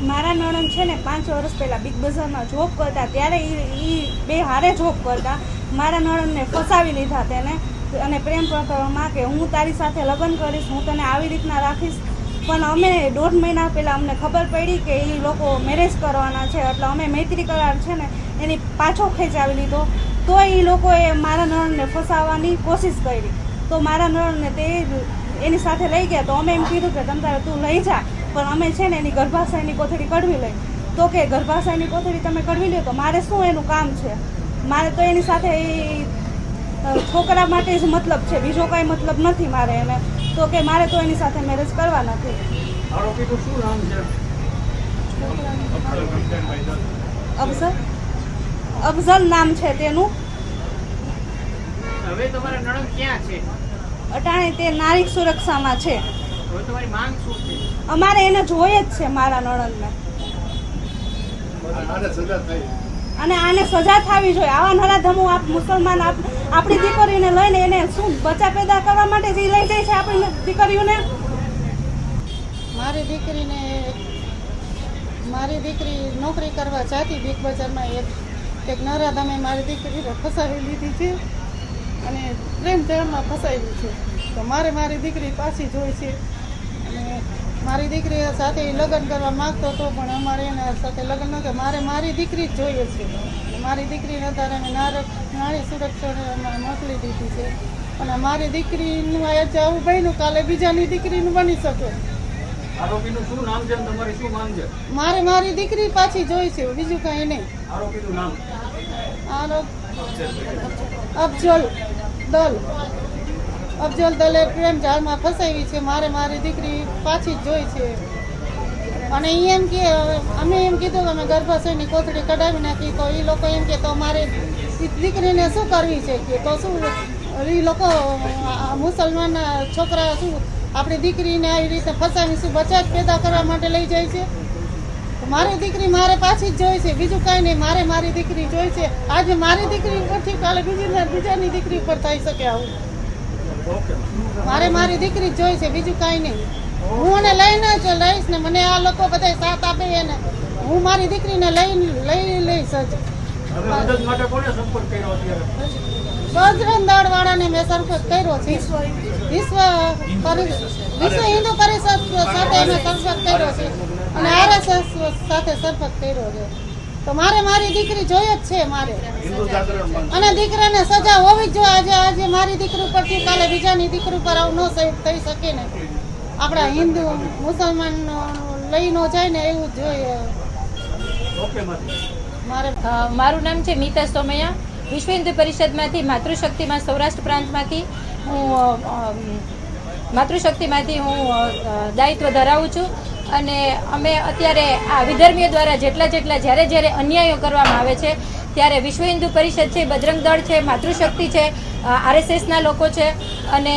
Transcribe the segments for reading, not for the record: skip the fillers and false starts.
મારા નણંદ છે ને 5 વર્ષ પહેલાં બિગ બજારમાં જોબ કરતા, ત્યારે એ બે હારે જોબ કરતા. મારા નણંદને ફસાવી લીધા તેને અને પ્રેમ પ્રકરણમાં કે હું તારી સાથે લગ્ન કરીશ, હું તને આવી રીતના રાખીશ. પણ અમે 1.5 મહિના પહેલાં અમને ખબર પડી કે એ લોકો મેરેજ કરવાના છે, એટલે અમે મૈત્રી કરાર છે ને એની પાછો ખેંચાવી લીધો. તો એ લોકોએ મારા નણંદને ફસાવવાની કોશિશ કરી. તો મારા નણંદને તે એની સાથે લઈ ગયા. તો અમે એમ કીધું કે તમ તારે તું લઈ જા, પણ અમે છે ને એની ગર્ભાશયની કોથળી કઢવી લઈ. તો કે ગર્ભાશયની કોથળી તમે કઢવી લો તો મારે શું એનું કામ છે? મારે તો એની સાથે છોકરા માટે જ મતલબ છે, બીજો કાંઈ મતલબ નથી મારે એને. તો કે મારે તો એની સાથે મેરેજ કરવા નથી. આરોપીનું શું નામ છે? અફઝલ નામ છે તેનું. હવે તમારા નણંદ ક્યાં છે? અટાણે તે નાગરિક સુરક્ષામાં છે. હવે તમારી માંગ શું છે? અમારે એને જોઈએ જ છે મારા નણંદને, અને આને સજા થવી જોઈએ. આવા નરાધમો મુસલમાન આપણી દીકરીને લઈને એને શું બચ્ચા પેદા કરવા માટે જે લઈ જાય છે આપણી દીકરીઓને. મારી દીકરી નોકરી કરવા જતી બિગ બજારમાં, એક નરાધમે મારી દીકરીને ફસાવી લીધી છે અને પ્રેમ જળમાં ફસાવી છે. તો મારી દીકરી પાછી જોઈ છે. અને મારી દીકરી સાથે લગ્ન કરવા માગતો હતો, પણ અમારે એના સાથે લગ્ન ન કરે. મારી દીકરી જ જોઈએ છે. મારી દીકરીને અત્યારે અમે નારી સુરક્ષાને મોકલી દીધી છે. અને મારી દીકરીનું આજે આવું બન્યું, કાલે બીજાની દીકરીનું બની શકે. આરોપીનું શું નામ છે? તમારી શું માંગ છે? મારી દીકરી પાછી જોઈ છે, બીજું કઈ નહીં. આરોપીનું નામ? અફજલ દલે પ્રેમ જાળમાં ફસાવી છે. મારી દીકરી પાછી જ જોઈ છે. અને એમ કે અમે એમ કીધું કે અમે ગર્ભાશયની કોથળી કઢાવી નાખી. તો એ લોકો એમ કે તો મારે દીકરીને શું કરવી છે કે તો શું એ લોકો મુસલમાન છોકરા શું આપણી દીકરીને આવી રીતે ફસાવી શું બચ્ચા જ પેદા કરવા માટે લઈ જાય છે? મારી દીકરી મારે પાછી જ જોઈ છે, બીજું કાંઈ નહીં. મારી દીકરી જોઈ છે. આજે મારી દીકરી ઉપરથી કાલે બીજાની દીકરી ઉપર થઈ શકે આવું. મારી દીકરી જ જોઈ છે, બીજું કાંઈ નહીં. હું એને લઈને જ લઈશ ને મને આ લોકો બધા સાથ આપે એને હું મારી દીકરીને લઈશ જ. મદદ માટે કોને સંપર્ક કર્યો અત્યારે? બજરંગ દળ વાળાને મેં સંપર્ક કર્યો છે. વિશ્વ હિન્દુ પરિષદ સાથે મેં સંપર્ક કર્યો છે અને RSS સાથે સંપર્ક કર્યો છે. તો મારી દીકરી જોઈએ જ છે મારે. અને દીકરાને સજા હોવી જ જોઈએ. આજે મારી દીકરી ઉપરથી કાલે બીજાની દીકરી ઉપર આવું ન થઈ શકે ને. આપણા હિન્દુ મુસલમાન લઈ ન જાય ને એવું જ જોઈએ. મારું નામ છે મીતા સોમૈયા. વિશ્વ હિન્દુ પરિષદમાંથી માતૃશક્તિમાં સૌરાષ્ટ્ર પ્રાંતમાંથી હું દાયિત્વ ધરાવું છું. અને અમે અત્યારે આ વિધર્મીઓ દ્વારા જ્યારે અન્યાયો કરવામાં આવે છે ત્યારે વિશ્વ હિન્દુ પરિષદ છે, બજરંગ દળ છે, માતૃશક્તિ છે, RSSના લોકો છે અને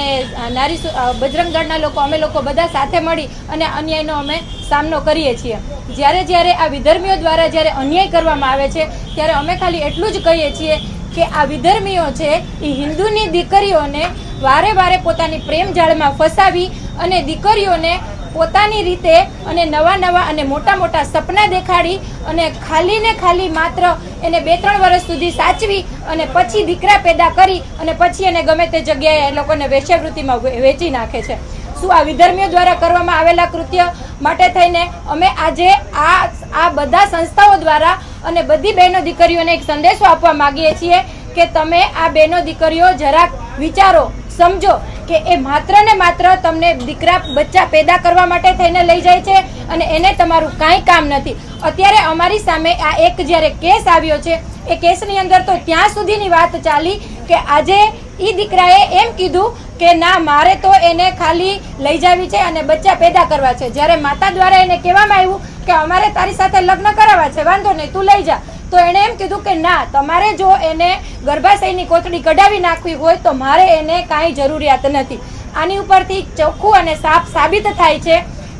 બજરંગ દળના લોકો, અમે લોકો બધા સાથે મળી અને અન્યાયનો અમે સામનો કરીએ છીએ. જ્યારે આ વિધર્મીઓ દ્વારા જ્યારે અન્યાય કરવામાં આવે છે ત્યારે અમે ખાલી એટલું જ કહીએ છીએ કે આ વિધર્મીઓ છે એ હિન્દુની દીકરીઓને વારે પોતાની પ્રેમ જાળમાં ફસાવી અને દીકરીઓને પોતાની રીતે અને નવા અને મોટા સપના દેખાડી અને ખાલી માત્ર એને 2-3 વર્ષ સુધી સાચવી અને પછી દીકરા પેદા કરી અને પછી એને ગમે તે જગ્યાએ એ લોકોને વેશ્યાવૃત્તિમાં વેચી નાખે છે. શું આ વિધર્મીઓ દ્વારા કરવામાં આવેલા કૃત્ય માટે થઈને અમે આજે આ બધા સંસ્થાઓ દ્વારા અને બધી બહેનો દીકરીઓને એક સંદેશો આપવા માંગીએ છીએ કે તમે આ બહેનો દીકરીઓ જરાક વિચારો, સમજો કે એ માત્ર ને માત્ર તમને દીકરા બચ્ચા પેદા કરવા માટે થઈને લઈ જાય છે અને એને તમારું કાંઈ કામ નથી. અત્યારે અમારી સામે આ એક જ્યારે કેસ આવ્યો છે એ કેસની અંદર તો ત્યાં સુધીની વાત ચાલી કે આજે એ દીકરાએ એમ કીધું કે ના, મારે તો એને ખાલી લઈ જાવી છે અને બચ્ચા પેદા કરવા છે. જ્યારે માતા દ્વારા એને કહેવામાં આવ્યું કે અમારે તારી સાથે લગ્ન કરાવવા છે, વાંધો નહીં તું લઈ જા, તો એણે એમ કીધું કે ના, તમારે જો એને ગર્ભાશયની કોથળી કઢાવી નાખવી હોય તો મારે એને કાંઈ જરૂરિયાત નથી. આની ઉપરથી ચોખ્ખું અને સાફ સાબિત થાય છે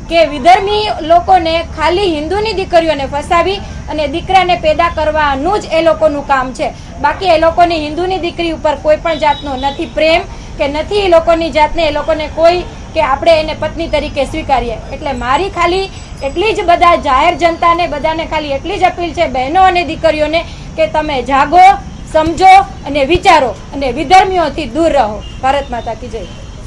કે વિધર્મી લોકોને ખાલી હિન્દુની દીકરીઓને ફસાવી અને દીકરાને પેદા કરવાનું જ એ લોકોનું કામ છે. બાકી એ લોકોની હિન્દુની દીકરી ઉપર કોઈ પણ જાતનો નથી પ્રેમ કે નથી એ લોકોની જાતને એ લોકોને કોઈ કે આપણે એને પત્ની તરીકે સ્વીકારીએ. એટલે મારી ખાલી એટલી જ બધા જાહેર જનતાને બધાને ખાલી એટલી જ અપીલ છે બહેનો અને દીકરીઓને કે તમે જાગો, સમજો અને વિચારો અને વિધર્મીઓથી દૂર રહો. ભારત માતા કી જય.